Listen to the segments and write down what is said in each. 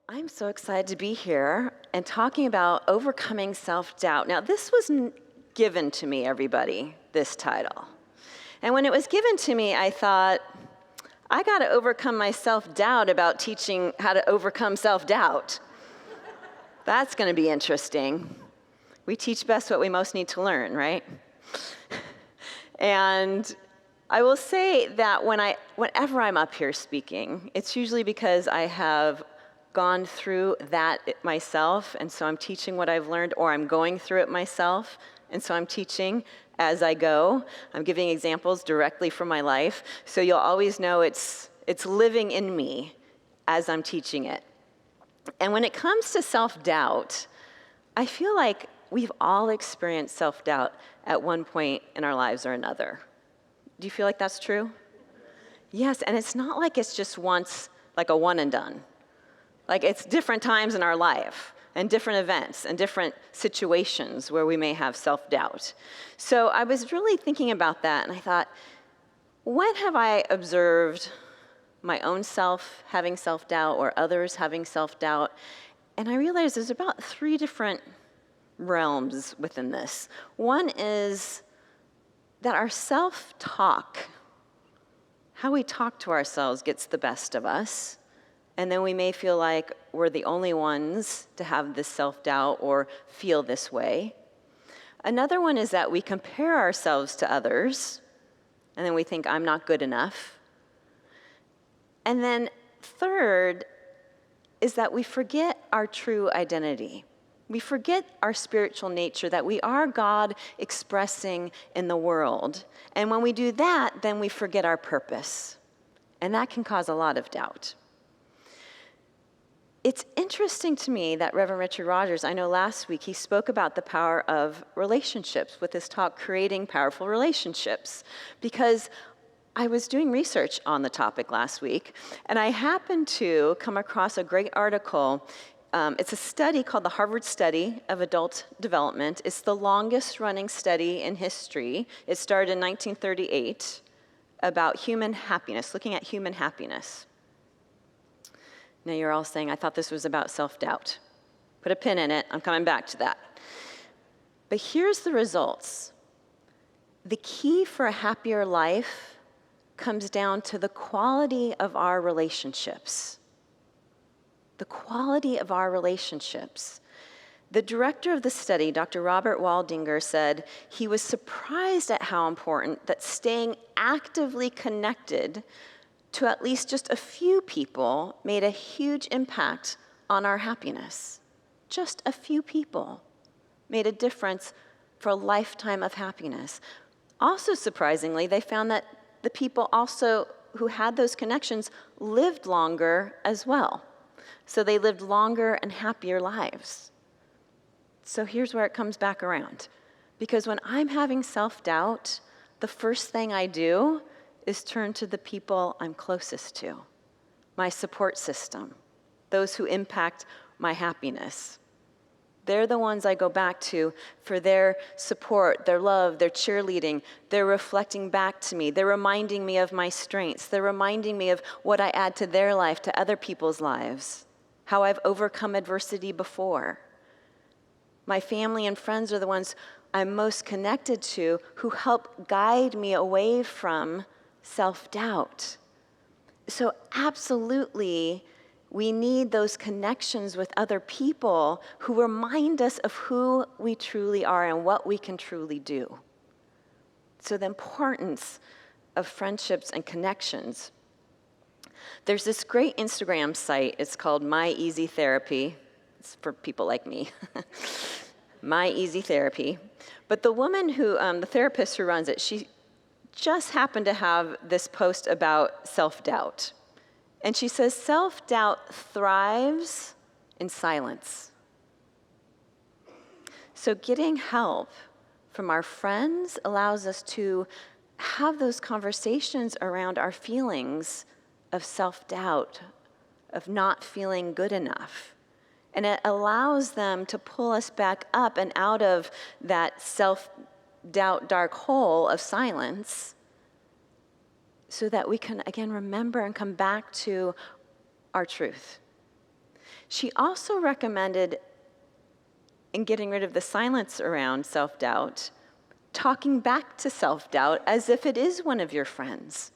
I'm so excited to be here and talking about overcoming self-doubt. Now, this was given to me, everybody, this title. And when it was given to me, I thought, I got to overcome my self-doubt about teaching how to overcome self-doubt. That's going to be interesting. We teach best what we most need to learn, right? And I will say that whenever I'm up here speaking, it's usually because I have gone through that myself, and so I'm teaching what I've learned, or I'm going through it myself, and so I'm teaching as I go. I'm giving examples directly from my life, so you'll always know it's living in me as I'm teaching it. And when it comes to self-doubt, I feel like we've all experienced self-doubt at one point in our lives or another. Do you feel like that's true? Yes, and it's not like it's just once, like a one and done. Like it's different times in our life and different events and different situations where we may have self-doubt. So I was really thinking about that, and I thought, when have I observed my own self having self-doubt or others having self-doubt? And I realized there's about 3 different realms within this. One is that our self-talk, how we talk to ourselves, gets the best of us. And then we may feel like we're the only ones to have this self-doubt or feel this way. Another one is that we compare ourselves to others, and then we think, I'm not good enough. And then third is that we forget our true identity. We forget our spiritual nature, that we are God expressing in the world. And when we do that, then we forget our purpose. And that can cause a lot of doubt. It's interesting to me that Reverend Richard Rogers, I know last week, he spoke about the power of relationships with his talk, Creating Powerful Relationships, because I was doing research on the topic last week, and I happened to come across a great article. It's a study called the Harvard Study of Adult Development. It's the longest running study in history. It started in 1938 about human happiness, looking at human happiness. Now you're all saying, I thought this was about self-doubt. Put a pin in it, I'm coming back to that. But here's the results. The key for a happier life comes down to the quality of our relationships. The quality of our relationships. The director of the study, Dr. Robert Waldinger, said he was surprised at how important that staying actively connected to at least just a few people made a huge impact on our happiness. Just a few people made a difference for a lifetime of happiness. Also surprisingly, they found that the people also who had those connections lived longer as well. So they lived longer and happier lives. So here's where it comes back around. Because when I'm having self-doubt, the first thing I do is turn to the people I'm closest to, my support system, those who impact my happiness. They're the ones I go back to for their support, their love, their cheerleading. They're reflecting back to me. They're reminding me of my strengths. They're reminding me of what I add to their life, to other people's lives, how I've overcome adversity before. My family and friends are the ones I'm most connected to who help guide me away from self-doubt. So absolutely, we need those connections with other people who remind us of who we truly are and what we can truly do. So the importance of friendships and connections. There's this great Instagram site. It's called My Easy Therapy. It's for people like me. My Easy Therapy. But the woman who, the therapist who runs it, she just happened to have this post about self-doubt. And she says, self-doubt thrives in silence. So getting help from our friends allows us to have those conversations around our feelings of self-doubt, of not feeling good enough. And it allows them to pull us back up and out of that self-doubt dark hole of silence so that we can, again, remember and come back to our truth. She also recommended, in getting rid of the silence around self-doubt, talking back to self-doubt as if it is one of your friends.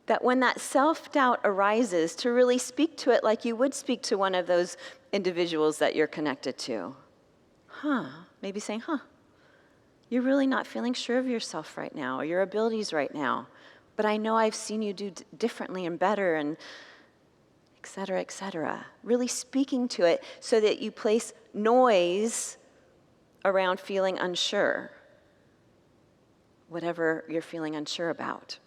That when that self-doubt arises, to really speak to it like you would speak to one of those individuals that you're connected to. Maybe saying, you're really not feeling sure of yourself right now, or your abilities right now, but I know I've seen you do differently and better, and et cetera, et cetera. Really speaking to it so that you place noise around feeling unsure, whatever you're feeling unsure about.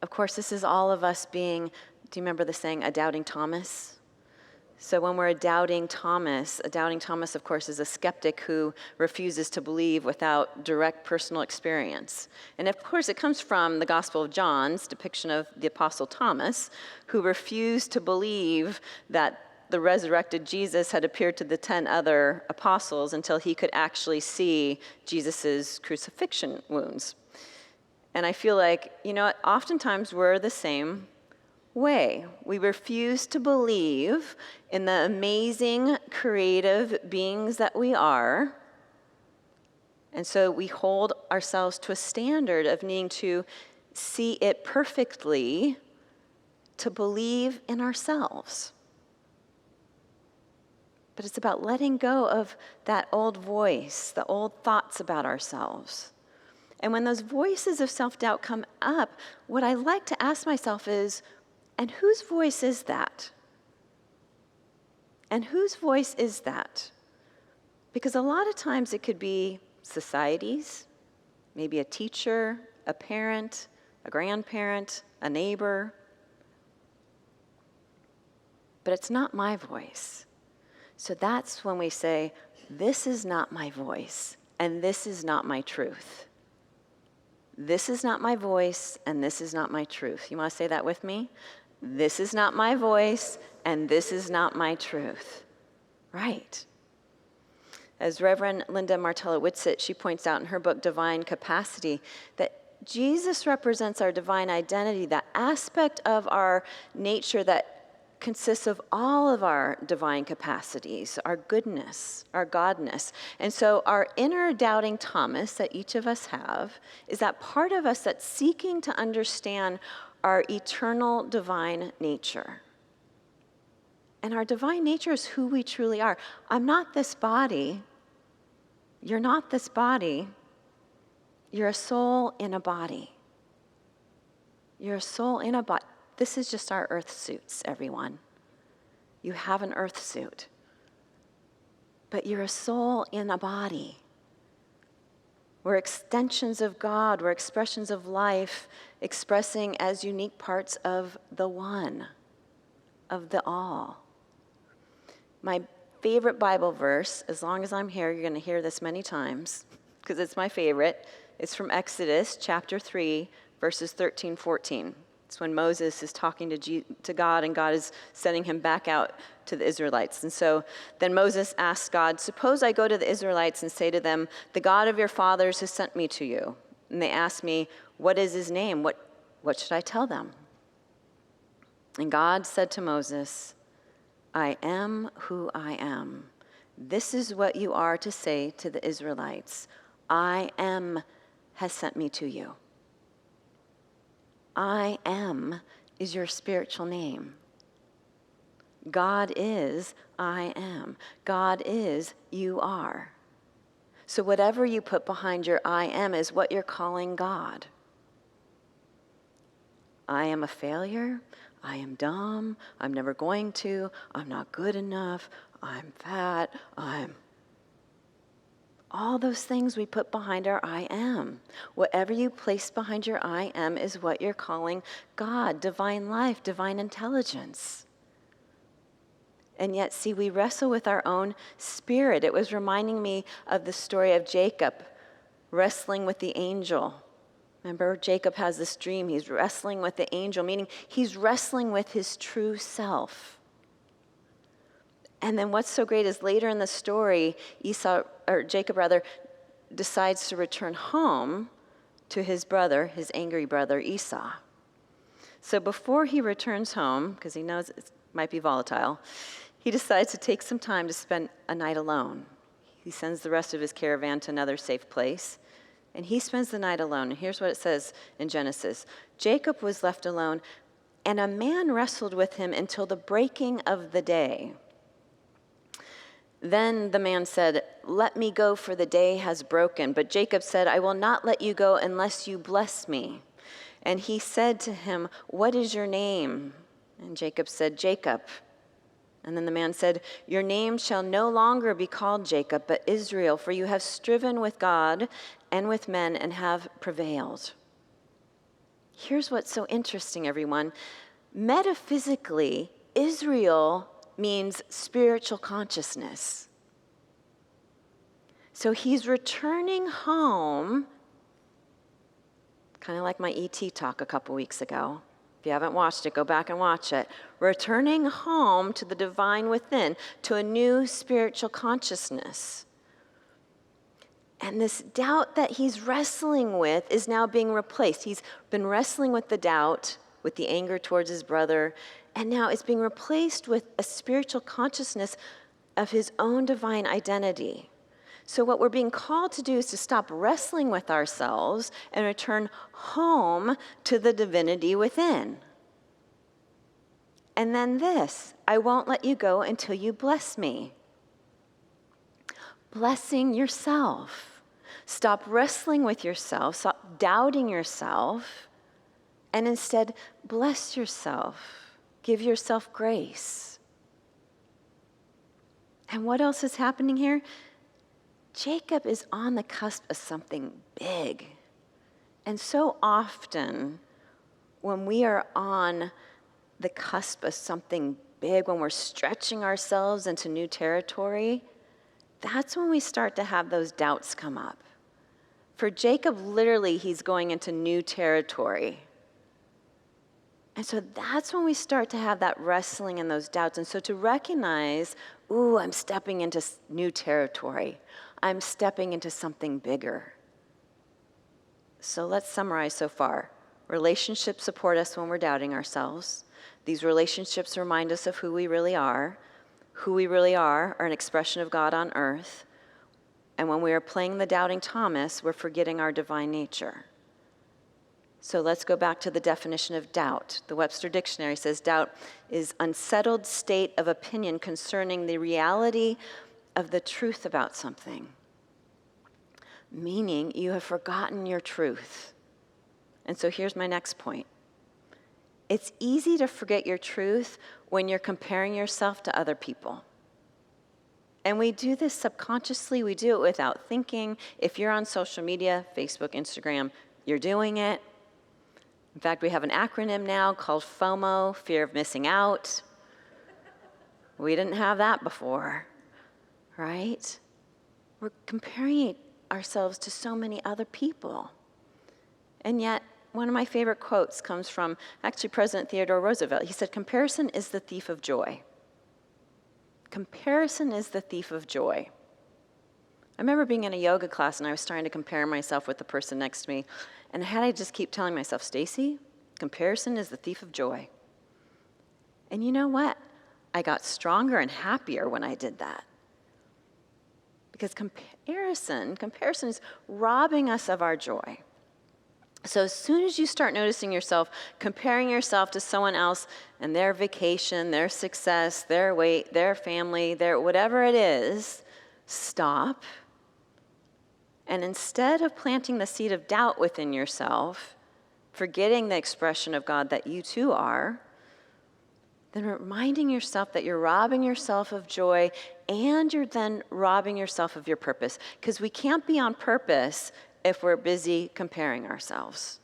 Of course, this is all of us being, do you remember the saying, a doubting Thomas? So when we're a doubting Thomas, of course, is a skeptic who refuses to believe without direct personal experience. And of course, it comes from the Gospel of John's depiction of the Apostle Thomas, who refused to believe that the resurrected Jesus had appeared to the 10 other apostles until he could actually see Jesus' crucifixion wounds. And I feel like, oftentimes we're the same way. We refuse to believe in the amazing, creative beings that we are. And so we hold ourselves to a standard of needing to see it perfectly to believe in ourselves. But it's about letting go of that old voice, the old thoughts about ourselves. And when those voices of self-doubt come up, what I like to ask myself is, and whose voice is that? And whose voice is that? Because a lot of times it could be society's, maybe a teacher, a parent, a grandparent, a neighbor. But it's not my voice. So that's when we say, this is not my voice, and this is not my truth. This is not my voice, and this is not my truth. You want to say that with me? This is not my voice, and this is not my truth. Right. As Reverend Linda Martella Whitsitt, she points out in her book, Divine Capacity, that Jesus represents our divine identity, that aspect of our nature that consists of all of our divine capacities, our goodness, our godness. And so our inner doubting Thomas that each of us have is that part of us that's seeking to understand our eternal divine nature. And our divine nature is who we truly are. I'm not this body. You're not this body. You're a soul in a body. You're a soul in a body. This is just our earth suits, everyone. You have an earth suit. But you're a soul in a body. We're extensions of God. We're expressions of life, expressing as unique parts of the one, of the all. My favorite Bible verse, as long as I'm here, you're going to hear this many times, because it's my favorite. It's from Exodus chapter 3, verses 13, 14. It's when Moses is talking to God, and God is sending him back out to the Israelites. And so then Moses asks God, suppose I go to the Israelites and say to them, the God of your fathers has sent me to you. And they ask me, what is his name? What should I tell them? And God said to Moses, I am who I am. This is what you are to say to the Israelites. I am has sent me to you. I am is your spiritual name. God is I am. God is you are. So whatever you put behind your I am is what you're calling God. I am a failure. I am dumb. I'm never going to. I'm not good enough. I'm fat. All those things we put behind our I am. Whatever you place behind your I am is what you're calling God, divine life, divine intelligence. And yet, see, we wrestle with our own spirit. It was reminding me of the story of Jacob wrestling with the angel. Remember, Jacob has this dream. He's wrestling with the angel, meaning he's wrestling with his true self. And then what's so great is later in the story, Jacob decides to return home to his brother, his angry brother Esau. So before he returns home, because he knows might be volatile, he decides to take some time to spend a night alone. He sends the rest of his caravan to another safe place, and he spends the night alone. And here's what it says in Genesis. Jacob was left alone, and a man wrestled with him until the breaking of the day. Then the man said, "Let me go, for the day has broken." But Jacob said, "I will not let you go unless you bless me." And he said to him, "What is your name?" And Jacob said, "Jacob." And then the man said, "Your name shall no longer be called Jacob, but Israel, for you have striven with God and with men and have prevailed." Here's what's so interesting, everyone. Metaphysically, Israel means spiritual consciousness. So he's returning home, kind of like my ET talk a couple weeks ago. If you haven't watched it, go back and watch it. Returning home to the divine within, to a new spiritual consciousness. And this doubt that he's wrestling with is now being replaced. He's been wrestling with the doubt, with the anger towards his brother, and now it's being replaced with a spiritual consciousness of his own divine identity. So what we're being called to do is to stop wrestling with ourselves and return home to the divinity within. And then this, "I won't let you go until you bless me." Blessing yourself. Stop wrestling with yourself, stop doubting yourself, and instead bless yourself. Give yourself grace. And what else is happening here? Jacob is on the cusp of something big. And so often, when we are on the cusp of something big, when we're stretching ourselves into new territory, that's when we start to have those doubts come up. For Jacob, literally, he's going into new territory. And so that's when we start to have that wrestling and those doubts. And so to recognize, ooh, I'm stepping into new territory. I'm stepping into something bigger. So let's summarize so far. Relationships support us when we're doubting ourselves. These relationships remind us of who we really are. Who we really are an expression of God on earth. And when we are playing the doubting Thomas, we're forgetting our divine nature. So let's go back to the definition of doubt. The Webster Dictionary says doubt is unsettled state of opinion concerning the reality of the truth about something. Meaning you have forgotten your truth. And so here's my next point. It's easy to forget your truth when you're comparing yourself to other people. And we do this subconsciously. We do it without thinking. If you're on social media, Facebook, Instagram, you're doing it. In fact, we have an acronym now called FOMO, fear of missing out. We didn't have that before, right? We're comparing ourselves to so many other people. And yet, one of my favorite quotes comes from actually President Theodore Roosevelt. He said, "Comparison is the thief of joy." Comparison is the thief of joy. I remember being in a yoga class and I was trying to compare myself with the person next to me. And I had to just keep telling myself, "Stacy, comparison is the thief of joy." And you know what? I got stronger and happier when I did that. Because comparison is robbing us of our joy. So as soon as you start noticing yourself comparing yourself to someone else and their vacation, their success, their weight, their family, their whatever it is, stop. And instead of planting the seed of doubt within yourself, forgetting the expression of God that you too are, then reminding yourself that you're robbing yourself of joy and you're then robbing yourself of your purpose. Because we can't be on purpose if we're busy comparing ourselves.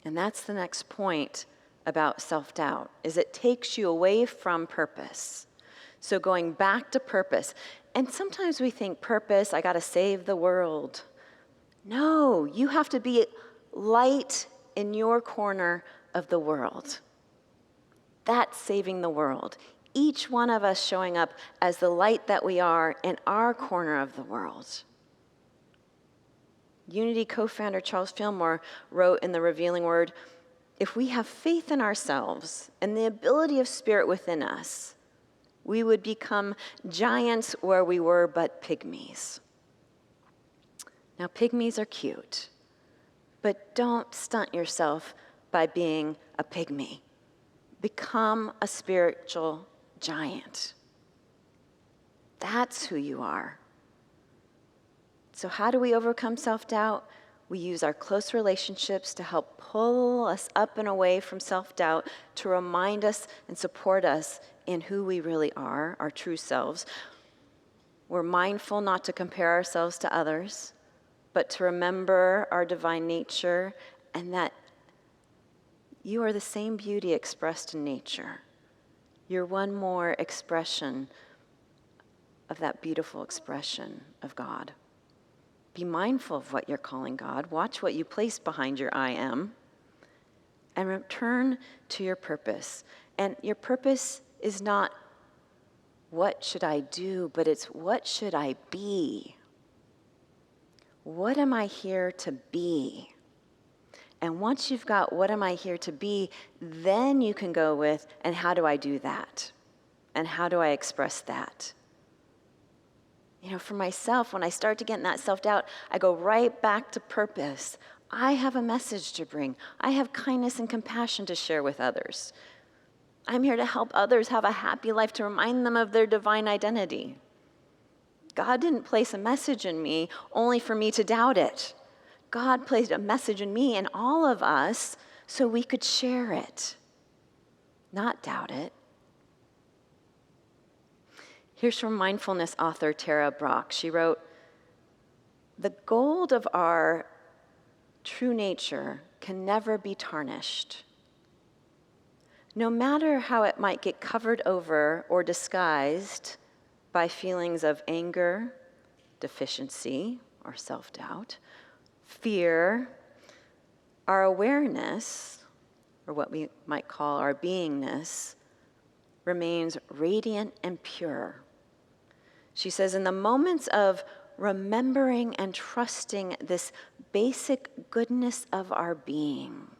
And that's the next point about self-doubt, is it takes you away from purpose. So going back to purpose. And sometimes we think purpose, I got to save the world. No, you have to be light in your corner of the world. That's saving the world. Each one of us showing up as the light that we are in our corner of the world. Unity co-founder Charles Fillmore wrote in The Revealing Word, if we have faith in ourselves and the ability of spirit within us, we would become giants where we were but pygmies. Now, pygmies are cute, but don't stunt yourself by being a pygmy. Become a spiritual giant. That's who you are. So how do we overcome self-doubt? We use our close relationships to help pull us up and away from self-doubt, to remind us and support us in who we really are, our true selves. We're mindful not to compare ourselves to others, but to remember our divine nature and that you are the same beauty expressed in nature. You're one more expression of that beautiful expression of God. Be mindful of what you're calling God. Watch what you place behind your I am. And return to your purpose. And your purpose is not, what should I do? But it's, what should I be? What am I here to be? And once you've got what am I here to be, then you can go with, and how do I do that? And how do I express that? You know, for myself, when I start to get in that self-doubt, I go right back to purpose. I have a message to bring. I have kindness and compassion to share with others. I'm here to help others have a happy life, to remind them of their divine identity. God didn't place a message in me only for me to doubt it. God placed a message in me and all of us so we could share it, not doubt it. Here's from mindfulness author Tara Brach. She wrote, "The gold of our true nature can never be tarnished. No matter how it might get covered over or disguised by feelings of anger, deficiency, or self-doubt, fear, our awareness, or what we might call our beingness, remains radiant and pure." She says, in the moments of remembering and trusting this basic goodness of our being,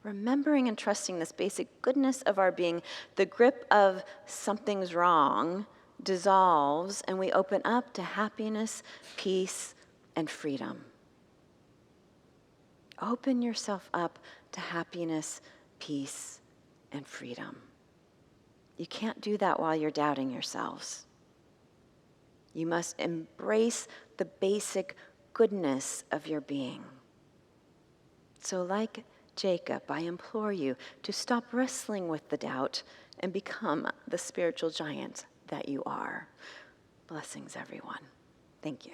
remembering and trusting this basic goodness of our being, the grip of something's wrong dissolves and we open up to happiness, peace, and freedom. Open yourself up to happiness, peace, and freedom. You can't do that while you're doubting yourselves. You must embrace the basic goodness of your being. So like Jacob, I implore you to stop wrestling with the doubt and become the spiritual giant that you are. Blessings, everyone. Thank you.